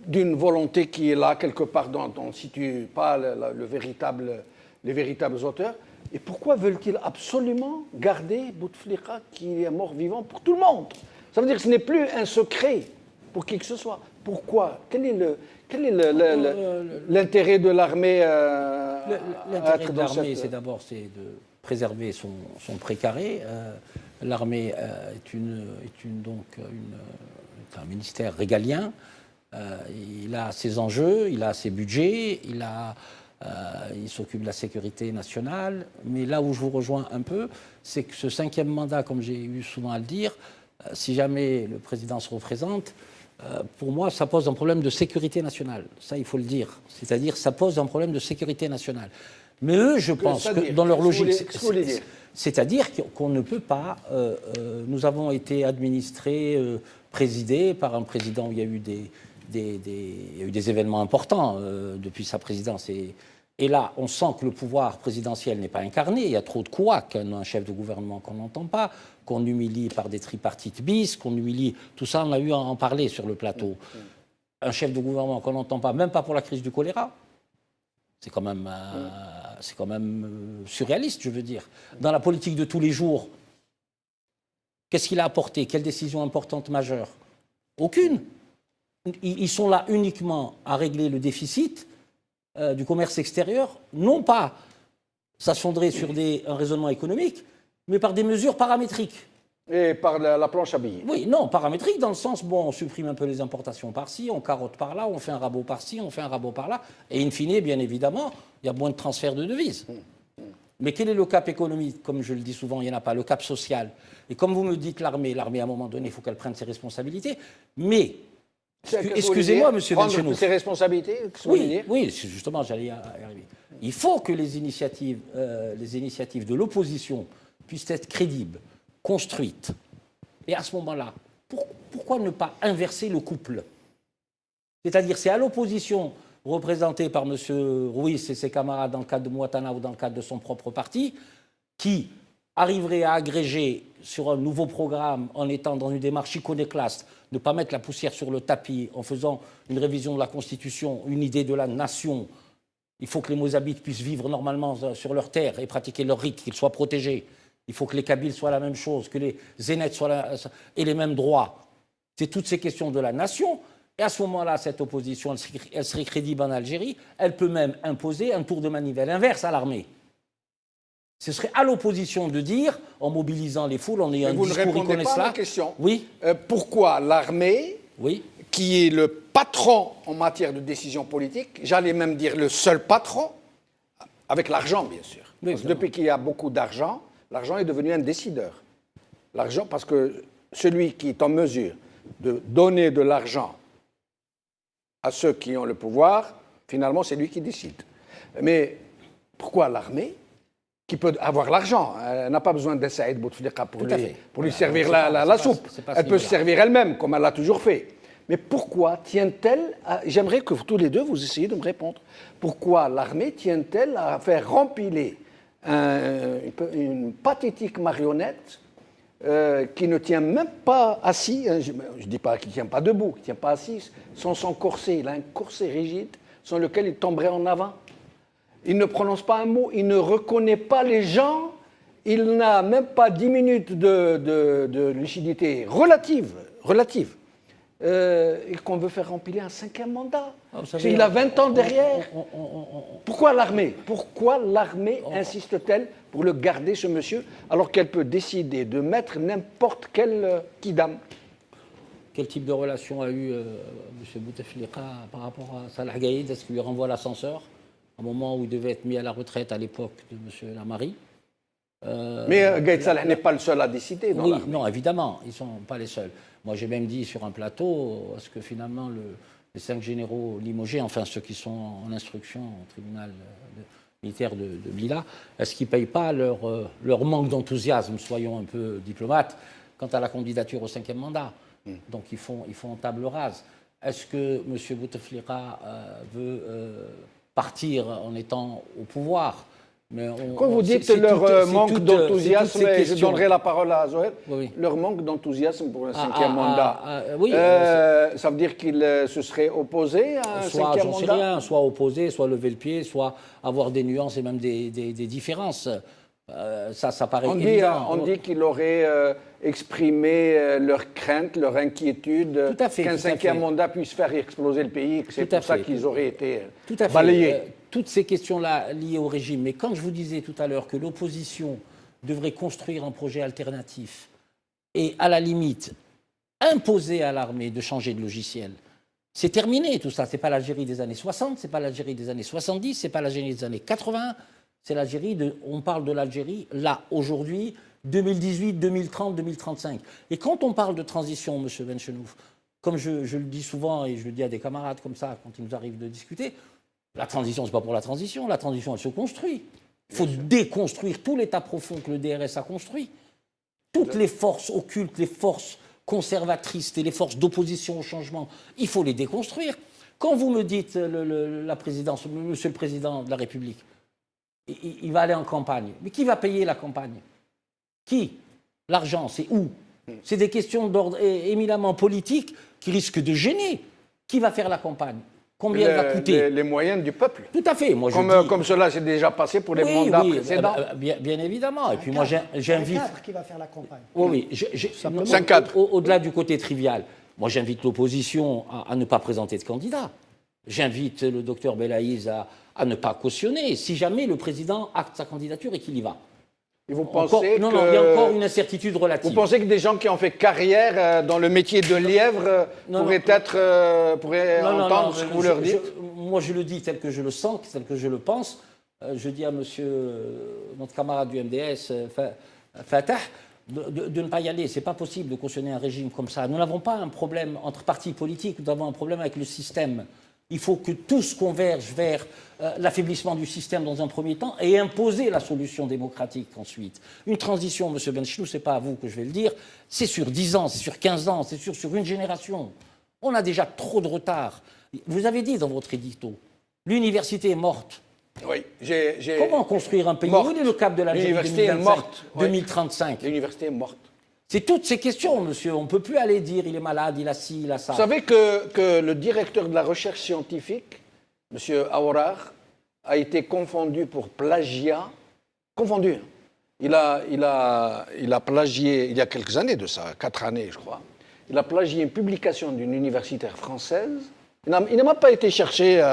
d'une volonté qui est là quelque part dont on ne situe pas les véritables auteurs? Et pourquoi veulent-ils absolument garder Bouteflika qui est mort-vivant pour tout le monde? Ça veut dire que ce n'est plus un secret pour qui que ce soit. Pourquoi? Quel est l'intérêt de l'armée L'intérêt de l'armée, c'est d'abord de préserver son précaré. L'armée est un ministère régalien. Il a ses enjeux, il a ses budgets, il s'occupe de la sécurité nationale. Mais là où je vous rejoins un peu, c'est que ce 5e mandat, comme j'ai eu souvent à le dire, si jamais le président se représente, pour moi, ça pose un problème de sécurité nationale. Ça, il faut le dire. C'est-à-dire, ça pose un problème de sécurité nationale. Mais eux, je pense que dans leur logique, c'est-à-dire qu'on ne peut pas... nous avons été administrés, présidés par un président où il y a eu des événements importants depuis sa présidence. Et là, on sent que le pouvoir présidentiel n'est pas incarné. Il y a trop de couacs, un chef de gouvernement qu'on n'entend pas, qu'on humilie par des tripartites bis, qu'on humilie... Tout ça, on a eu à en parler sur le plateau. Un chef de gouvernement qu'on n'entend pas, même pas pour la crise du choléra. C'est quand même c'est quand même surréaliste, je veux dire. Dans la politique de tous les jours, qu'est-ce qu'il a apporté? Quelle décision importante majeure? Aucune. Ils sont là uniquement à régler le déficit du commerce extérieur, non pas s'affondrer sur un raisonnement économique, mais par des mesures paramétriques. Et par la planche à billets. Oui, non, paramétrique dans le sens, bon, on supprime un peu les importations par-ci, on carotte par-là, on fait un rabot par-ci, on fait un rabot par-là, et in fine, bien évidemment, il y a moins de transferts de devises. Mais quel est le cap économique? Comme je le dis souvent, il n'y en a pas. Le cap social. Et comme vous me dites l'armée, à un moment donné, il faut qu'elle prenne ses responsabilités. Mais, excusez-moi, monsieur Benchenouf. Ses responsabilités, oui, justement, j'allais y arriver. Il faut que les initiatives de l'opposition puissent être crédibles, construites. Et à ce moment-là, pourquoi ne pas inverser le couple? C'est-à-dire, c'est à l'opposition, représentée par M. Ruiz et ses camarades dans le cadre de Mouattana ou dans le cadre de son propre parti, qui arriverait à agréger sur un nouveau programme en étant dans une démarche iconoclaste, ne pas mettre la poussière sur le tapis en faisant une révision de la Constitution, une idée de la nation. Il faut que les Mozabites puissent vivre normalement sur leur terre et pratiquer leur rite, qu'ils soient protégés. Il faut que les Kabyles soient la même chose, que les Zénètes aient les mêmes droits. C'est toutes ces questions de la nation. Et à ce moment-là, cette opposition, elle serait crédible en Algérie. Elle peut même imposer un tour de manivelle inverse à l'armée. Ce serait à l'opposition de dire, en mobilisant les foules, en ayant un discours iconoclaste... Vous ne répondez pas à la question. Oui. Pourquoi l'armée, qui est le patron en matière de décision politique, j'allais même dire le seul patron, avec l'argent bien sûr. Oui, parce que depuis qu'il y a beaucoup d'argent, l'argent est devenu un décideur. L'argent, parce que celui qui est en mesure de donner de l'argent à ceux qui ont le pouvoir, finalement, c'est lui qui décide. Mais pourquoi l'armée, qui peut avoir l'argent, elle n'a pas besoin de Saïd Bouteflika pour lui servir la soupe. Elle peut se servir elle-même, comme elle l'a toujours fait. Mais pourquoi tient-elle, j'aimerais que tous les deux, vous essayiez de me répondre, pourquoi l'armée tient-elle à faire rempiler une pathétique marionnette qui ne tient même pas assis, je ne dis pas qu'il ne tient pas debout, qu'il ne tient pas assis, sans son corset. Il a un corset rigide sans lequel il tomberait en avant. Il ne prononce pas un mot, il ne reconnaît pas les gens, il n'a même pas 10 minutes de lucidité relative, et qu'on veut faire remplir un 5e mandat. Il a 20 ans derrière. Pourquoi l'armée insiste-t-elle pour le garder, ce monsieur, alors qu'elle peut décider de mettre n'importe quel kidam? Quel type de relation a eu M. Bouteflika par rapport à Salah Gaïd? Est-ce qu'il lui renvoie l'ascenseur au moment où il devait être mis à la retraite à l'époque de M. Lamari? Mais Gaïd Salah n'est pas le seul à décider dans l'armée. Non, évidemment, ils ne sont pas les seuls. Moi, j'ai même dit sur un plateau, est-ce que finalement les 5 généraux limogés, enfin ceux qui sont en instruction au tribunal militaire de Bila, est-ce qu'ils ne payent pas leur manque d'enthousiasme, soyons un peu diplomates, quant à la candidature au 5e mandat? Donc ils font table rase. Est-ce que M. Bouteflika veut partir en étant au pouvoir? Quand vous dites leur manque d'enthousiasme, et je donnerai la parole à Zoher, leur manque d'enthousiasme pour un 5e mandat, ça veut dire qu'ils se seraient opposés à un 5e mandat? Rien, soit opposés, soit lever le pied, soit avoir des nuances et même des différences. Ça paraît évident. On dit qu'ils auraient exprimé leur crainte, leur inquiétude qu'un 5e mandat puisse faire exploser le pays, que c'est pour ça qu'ils auraient été balayés. Toutes ces questions-là liées au régime. Mais quand je vous disais tout à l'heure que l'opposition devrait construire un projet alternatif et, à la limite, imposer à l'armée de changer de logiciel, c'est terminé tout ça. Ce n'est pas l'Algérie des années 60, ce n'est pas l'Algérie des années 70, ce n'est pas l'Algérie des années 80. C'est l'Algérie, on parle de l'Algérie, là, aujourd'hui, 2018, 2030, 2035. Et quand on parle de transition, M. Benchenouf, comme je le dis souvent et je le dis à des camarades comme ça, quand il nous arrive de discuter, la transition, ce n'est pas pour la transition, elle se construit. Il faut déconstruire tout l'état profond que le DRS a construit. Toutes les forces occultes, les forces conservatrices et les forces d'opposition au changement, il faut les déconstruire. Quand vous me dites, la présidence, Monsieur le Président de la République, il va aller en campagne. Mais qui va payer la campagne? Qui? L'argent, c'est où? C'est des questions d'ordre éminemment politique qui risquent de gêner. Qui va faire la campagne? Combien elle va coûter? Les moyens du peuple. Tout à fait. Moi, Comme cela s'est déjà passé pour les mandats précédents. Bien évidemment. Et puis moi, j'invite... Un cadre qui va faire la campagne. Oui, C'est un cadre. Au-delà du côté trivial, moi j'invite l'opposition à ne pas présenter de candidat. J'invite le docteur Belaïs à ne pas cautionner si jamais le président acte sa candidature et qu'il y va. Et vous pensez non, il y a encore une incertitude relative. Vous pensez que des gens qui ont fait carrière dans le métier de lièvre pourraient entendre ce que vous leur dites? Moi, je le dis tel que je le sens, tel que je le pense. Je dis à notre camarade du MDS, Fatah, de ne pas y aller. Ce n'est pas possible de cautionner un régime comme ça. Nous n'avons pas un problème entre partis politiques, nous avons un problème avec le système. Il faut que tous convergent vers l'affaiblissement du système dans un premier temps et imposer la solution démocratique ensuite. Une transition, M. Benchnou, ce n'est pas à vous que je vais le dire, c'est sur 10 ans, c'est sur 15 ans, c'est sur une génération. On a déjà trop de retard. Vous avez dit dans votre édito, l'université est morte. Oui, Comment construire un pays? Où est le cap de l'Algérie 2035? L'université est morte. C'est toutes ces questions, monsieur. On ne peut plus aller dire il est malade, il a ci, il a ça. Vous savez que le directeur de la recherche scientifique, M. Aourar, a été confondu pour plagiat. Confondu. Il a plagié, il y a quelques années de ça, 4 années je crois, il a plagié une publication d'une universitaire française. Il n'a même pas été cherché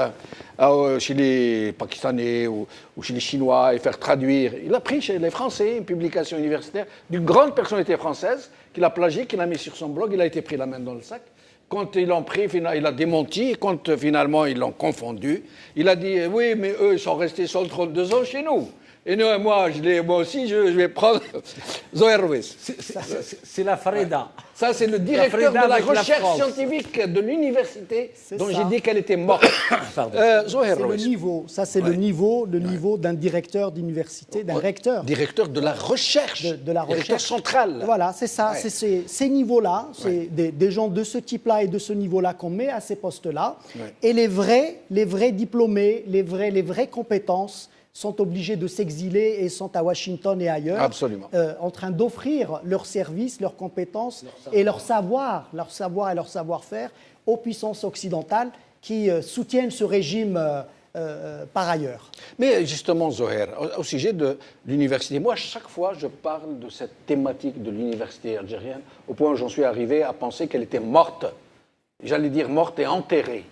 chez les Pakistanais ou chez les Chinois et faire traduire. Il a pris chez les Français une publication universitaire d'une grande personnalité française qu'il a plagié, qu'il a mis sur son blog. Il a été pris la main dans le sac. Quand ils l'ont pris, il a démenti. Et quand finalement ils l'ont confondu, il a dit oui, mais eux ils sont restés sur le trône 2 ans chez nous. Et nous, moi aussi, je vais prendre Zoher Rouis. C'est la Freda. Ça, c'est le directeur de la recherche scientifique de l'université dont j'ai dit qu'elle était morte. Zoher Rouis. C'est le niveau. Ça, c'est le niveau d'un directeur d'université, d'un recteur. Directeur de la recherche. De la recherche. Directeur central. Voilà, c'est ça. Ouais. C'est ces niveaux-là, c'est des gens de ce type-là et de ce niveau-là qu'on met à ces postes-là. Ouais. Et les vrais diplômés, les vraies compétences sont obligés de s'exiler et sont à Washington et ailleurs, en train d'offrir leurs services, leurs compétences et leur savoir et leur savoir-faire aux puissances occidentales qui soutiennent ce régime par ailleurs. Mais justement, Zoher, au sujet de l'université, moi, chaque fois, je parle de cette thématique de l'université algérienne, au point où j'en suis arrivé à penser qu'elle était morte. J'allais dire morte et enterrée,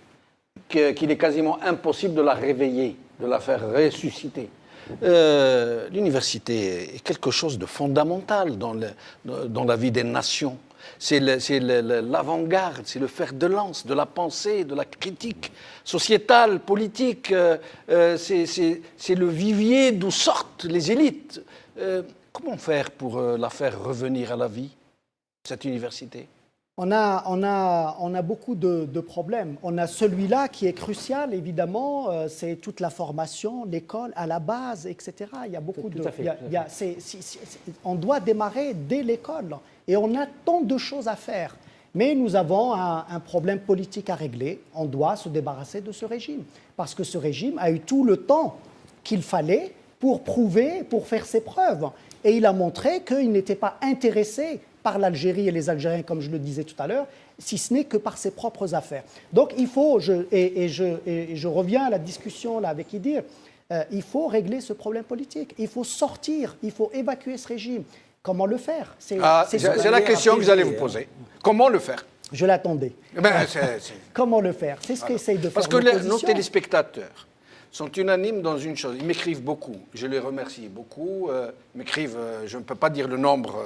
qu'il est quasiment impossible de la réveiller, de la faire ressusciter. L'université est quelque chose de fondamental dans la vie des nations. C'est l'avant-garde, c'est le fer de lance de la pensée, de la critique sociétale, politique. C'est le vivier d'où sortent les élites. Comment faire pour la faire revenir à la vie, cette université ? On a beaucoup de problèmes. On a celui-là qui est crucial, évidemment, c'est toute la formation, l'école, à la base, etc. Il y a beaucoup de... on doit démarrer dès l'école et on a tant de choses à faire. Mais nous avons un problème politique à régler. On doit se débarrasser de ce régime parce que ce régime a eu tout le temps qu'il fallait pour prouver, pour faire ses preuves. Et il a montré qu'il n'était pas intéressé par l'Algérie et les Algériens, comme je le disais tout à l'heure, si ce n'est que par ses propres affaires. Donc il faut, je reviens à la discussion là avec Idir, il faut régler ce problème politique. Il faut sortir, il faut évacuer ce régime. Comment le faire? C'est la question que vous allez vous poser. Comment le faire? Je l'attendais. Comment le faire? C'est ce qu'essaye de faire l'opposition. Parce que nos téléspectateurs sont unanimes dans une chose. Ils m'écrivent beaucoup. Je les remercie beaucoup. Ils m'écrivent, je ne peux pas dire le nombre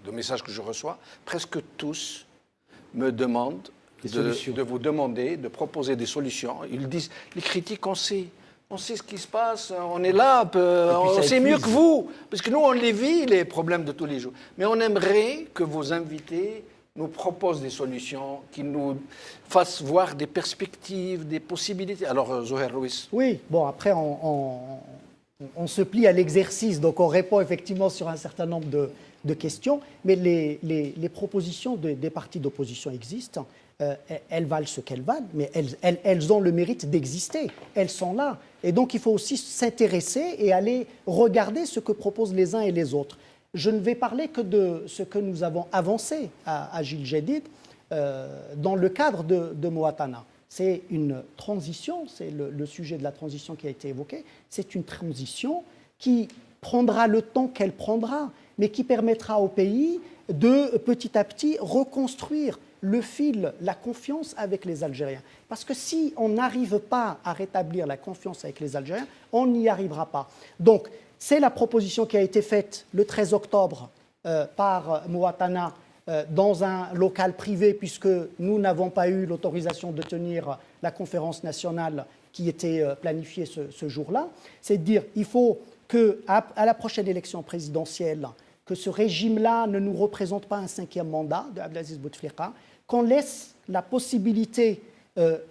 de messages que je reçois. Presque tous me demandent de vous demander, de proposer des solutions. Ils disent, les critiques, on sait ce qui se passe, on est là, on sait mieux que vous. Parce que nous, on les vit, les problèmes de tous les jours. Mais on aimerait que vos invités nous proposent des solutions, qui nous fassent voir des perspectives, des possibilités. Alors, Zoher Rouis. Oui, bon, après, on se plie à l'exercice, donc on répond effectivement sur un certain nombre de questions, mais les propositions des partis d'opposition existent. Elles valent ce qu'elles valent, mais elles ont le mérite d'exister. Elles sont là. Et donc, il faut aussi s'intéresser et aller regarder ce que proposent les uns et les autres. Je ne vais parler que de ce que nous avons avancé à Gil Jadid dans le cadre de Mouatana. c'est une transition, c'est le sujet de la transition qui a été évoqué, c'est une transition qui prendra le temps qu'elle prendra, mais qui permettra au pays de petit à petit reconstruire le fil, la confiance avec les Algériens. Parce que si on n'arrive pas à rétablir la confiance avec les Algériens, on n'y arrivera pas. Donc, c'est la proposition qui a été faite le 13 octobre par Mouatana dans un local privé, puisque nous n'avons pas eu l'autorisation de tenir la conférence nationale qui était planifiée ce jour-là. C'est de dire qu'il faut qu'à la prochaine élection présidentielle, que ce régime-là ne nous représente pas un 5e mandat de Abdelaziz Bouteflika, qu'on laisse la possibilité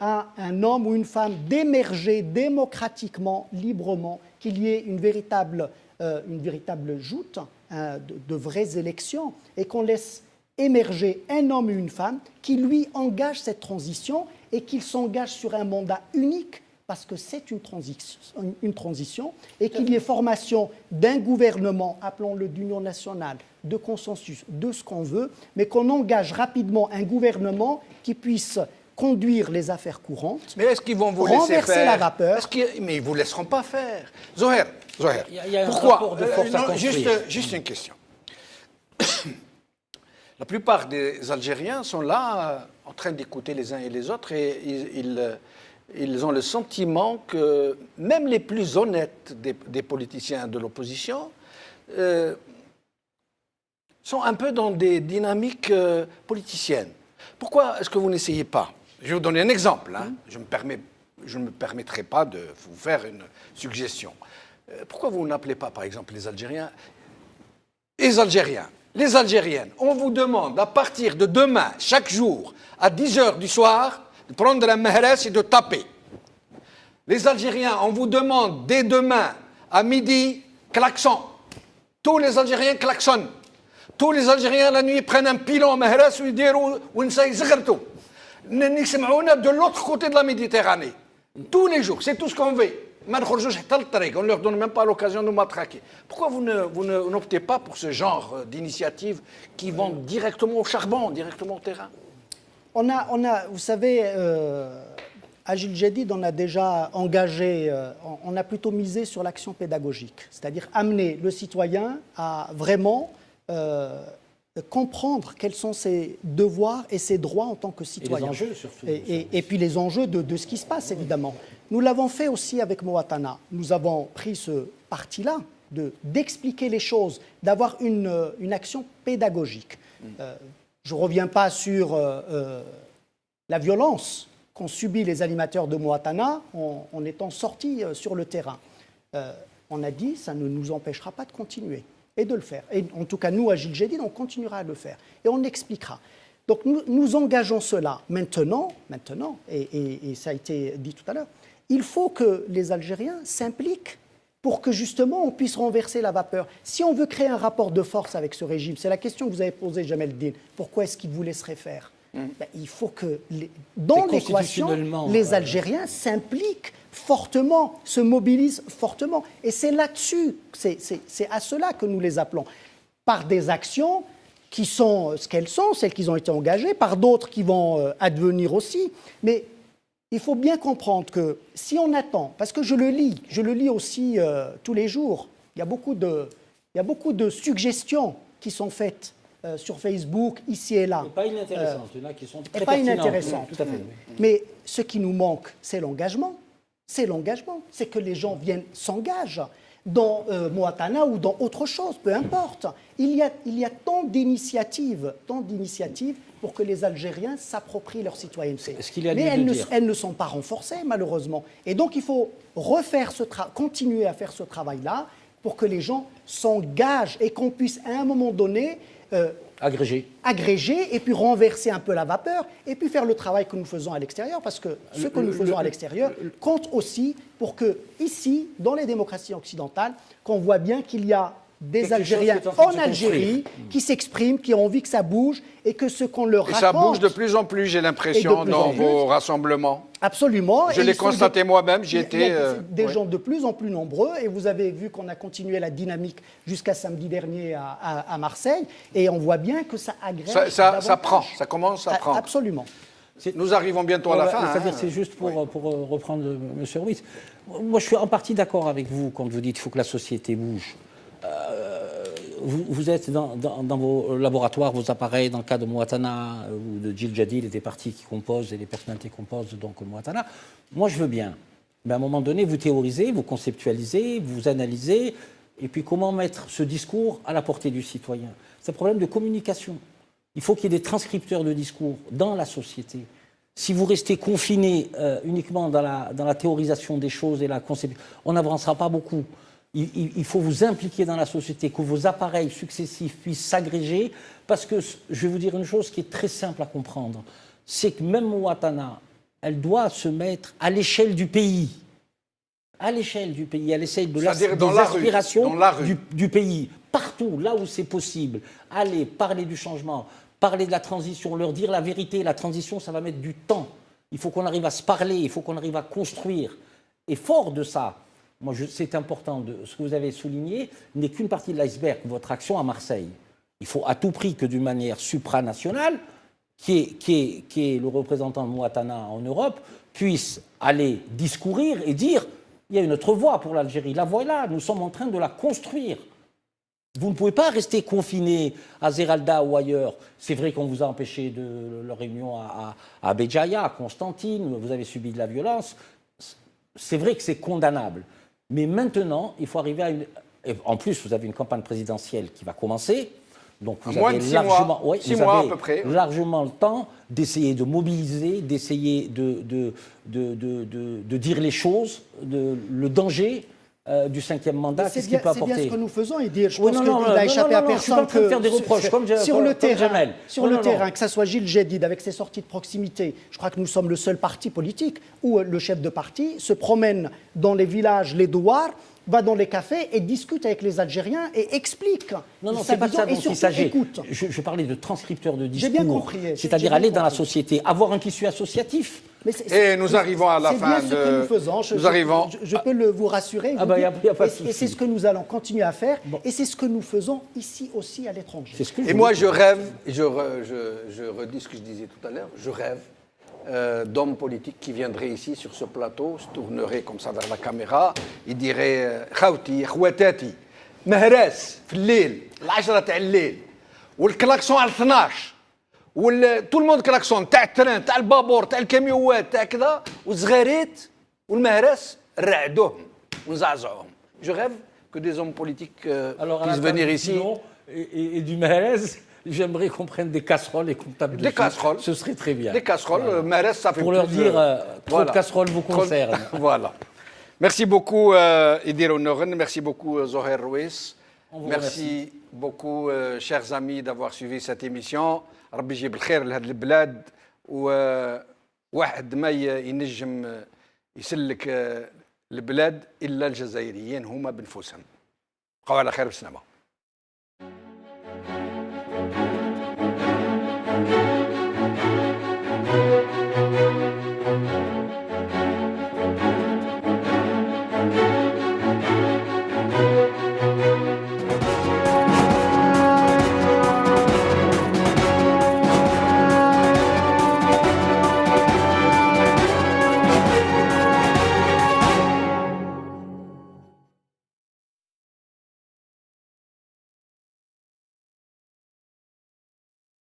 à un homme ou une femme d'émerger démocratiquement, librement, qu'il y ait une véritable joute de vraies élections et qu'on laisse émerger un homme ou une femme qui, lui, engage cette transition et qu'il s'engage sur un mandat unique parce que c'est une transition et qu'il y ait formation d'un gouvernement, appelons-le d'union nationale, de consensus, de ce qu'on veut, mais qu'on engage rapidement un gouvernement qui puisse conduire les affaires courantes. Mais est-ce qu'ils vont vous laisser faire la vapeur? Mais ils ne vous laisseront pas faire. Zoher, il y a pourquoi un rapport de force à construire. Juste une question. La plupart des Algériens sont là en train d'écouter les uns et les autres et ils ont le sentiment que même les plus honnêtes des politiciens de l'opposition sont un peu dans des dynamiques politiciennes. Pourquoi est-ce que vous n'essayez pas? Je vais vous donner un exemple. Hein. Je ne me permettrai pas de vous faire une suggestion. Pourquoi vous n'appelez pas, par exemple, les Algériens, les Algériennes, on vous demande à partir de demain, chaque jour, à 10h du soir, de prendre un mahrès et de taper. Les Algériens, on vous demande dès demain, à midi, klaxon. Tous les Algériens klaxonnent. Tous les Algériens, la nuit, prennent un pilon mahrès et disent ou de l'autre côté de la Méditerranée. Tous les jours, c'est tout ce qu'on veut. On ne leur donne même pas l'occasion de nous matraquer. Pourquoi vous n'optez pas pour ce genre d'initiatives qui vont directement au charbon, directement au terrain? Vous savez, à Gil Jadid, on a déjà engagé, on a plutôt misé sur l'action pédagogique, c'est-à-dire amener le citoyen à vraiment comprendre quels sont ses devoirs et ses droits en tant que citoyen. Et les enjeux, surtout. Et puis les enjeux de ce qui se passe, évidemment. Nous l'avons fait aussi avec Mouatana. Nous avons pris ce parti-là d'expliquer les choses, d'avoir une action pédagogique. Je ne reviens pas sur la violence qu'ont subi les animateurs de Mouatana en étant sortis sur le terrain. On a dit, ça ne nous empêchera pas de continuer et de le faire. Et en tout cas, nous, à Gil Jadid, on continuera à le faire. Et on expliquera. Donc nous engageons cela maintenant et ça a été dit tout à l'heure, il faut que les Algériens s'impliquent pour que justement on puisse renverser la vapeur. Si on veut créer un rapport de force avec ce régime, c'est la question que vous avez posée, Jamel Din, pourquoi est-ce qu'il vous laisserait faire? Il faut que, dans l'équation, les Algériens s'impliquent fortement, se mobilisent fortement. Et c'est là-dessus, c'est à cela que nous les appelons, par des actions qui sont ce qu'elles sont, celles qui ont été engagées, par d'autres qui vont advenir aussi. Mais il faut bien comprendre que si on attend, parce que je le lis aussi tous les jours, il y a beaucoup de suggestions qui sont faites sur Facebook, ici et là. Et pas inintéressantes, il y en a qui sont très pas pertinentes. inintéressantes. Tout à fait. Mais ce qui nous manque, c'est l'engagement. C'est l'engagement. C'est que les gens s'engagent dans Mouatana ou dans autre chose, peu importe. Il y a tant d'initiatives pour que les Algériens s'approprient leur citoyenneté. Mais elles ne sont pas renforcées, malheureusement. Et donc, il faut continuer à faire ce travail-là pour que les gens s'engagent et qu'on puisse, à un moment donné, agréger et puis renverser un peu la vapeur et puis faire le travail que nous faisons à l'extérieur, parce que ce que nous faisons à l'extérieur compte aussi pour que, ici, dans les démocraties occidentales, qu'on voit bien qu'il y a des Algériens en Algérie qui s'expriment, qui ont envie que ça bouge et que ce qu'on leur raconte... Et ça bouge de plus en plus, j'ai l'impression, dans vos rassemblements. Absolument. Je l'ai constaté moi-même, j'y étais... Il y a des gens de plus en plus nombreux, et vous avez vu qu'on a continué la dynamique jusqu'à samedi dernier à Marseille, et on voit bien que ça agrège ça prend, ça commence à prendre. Absolument. Nous arrivons bientôt à la fin. C'est-à-dire, c'est juste pour reprendre M. Ruiz. Moi, je suis en partie d'accord avec vous quand vous dites qu'il faut que la société bouge. Vous êtes dans vos laboratoires, vos appareils, dans le cas de Mouatana ou de Djil Jadid, et des partis qui composent et les personnalités composent donc Mouatana. Moi, je veux bien. Mais à un moment donné, vous théorisez, vous conceptualisez, vous analysez, et puis comment mettre ce discours à la portée du citoyen? C'est un problème de communication. Il faut qu'il y ait des transcripteurs de discours dans la société. Si vous restez confiné uniquement dans la théorisation des choses et la conception, on n'avancera pas beaucoup. Il faut vous impliquer dans la société, que vos appareils successifs puissent s'agréger, parce que je vais vous dire une chose qui est très simple à comprendre, c'est que même Mouatana, elle doit se mettre à l'échelle du pays. À l'échelle du pays, à l'échelle des aspirations du pays. Partout, là où c'est possible. Aller parler du changement, parler de la transition, leur dire la vérité. La transition, ça va mettre du temps. Il faut qu'on arrive à se parler, il faut qu'on arrive à construire. Et fort de ça, c'est important, ce que vous avez souligné n'est qu'une partie de l'iceberg, votre action à Marseille. Il faut à tout prix que d'une manière supranationale, qui est le représentant de Mouatana en Europe, puisse aller discourir et dire il y a une autre voie pour l'Algérie. La voie est là, nous sommes en train de la construire. Vous ne pouvez pas rester confiné à Zeralda ou ailleurs. C'est vrai qu'on vous a empêché de leur réunion à Béjaïa, à Constantine, vous avez subi de la violence. C'est vrai que c'est condamnable. Mais maintenant, il faut arriver à une... En plus, vous avez une campagne présidentielle qui va commencer. Donc vous avez largement le temps d'essayer de mobiliser, d'essayer de dire les choses, le danger du 5e mandat, qu'est-ce qu'il peut apporter. C'est bien ce que nous faisons, et dire, je pense qu'il n'a échappé à personne que faire des reproches, sur le terrain, que ce soit Djil Jadid avec ses sorties de proximité, je crois que nous sommes le seul parti politique où le chef de parti se promène dans les villages, les douars, va dans les cafés et discute avec les Algériens et explique. Non, c'est pas ça dont il s'agit. Je parlais de transcripteurs de discours. J'ai bien compris. C'est-à-dire aller dans la société, avoir un tissu associatif. Et nous arrivons à la fin de... C'est bien ce que nous faisons. Je peux vous rassurer. Et c'est ce que nous allons continuer à faire. Bon. Et c'est ce que nous faisons ici aussi à l'étranger. Et moi, je rêve, je redis ce que je disais tout à l'heure, je rêve d'hommes politiques qui viendraient ici sur ce plateau, se tourneraient comme ça vers la caméra, ils diraient Khawti, Khouatati, Mehres, في الليل 10 تاع الليل والكلاكسون على 12 tout le monde كلاكسون تاع التران تاع البابور تاع الكاميوات تاع كذا والزغاريت والمهرس نرعدوهم ونزعزعوهم. Je rêve que des hommes politiques puissent venir ici. Et du Mahrez, j'aimerais qu'on prenne des casseroles et qu'on tape dessus. Des casseroles. Ce serait très bien. Des casseroles. Voilà. Mahrez, ça fait pour leur dire, trop de casseroles vous concernent. Voilà. Merci beaucoup, Idir Onoren. Merci beaucoup, Zoher Ruiz. Merci beaucoup, chers amis, d'avoir suivi cette émission. ربي يجيب الخير لهذه البلاد وواحد ما ينجم يسلك البلاد إلا الجزائريين هما بنفسهم. بقوا على خير بسلامة.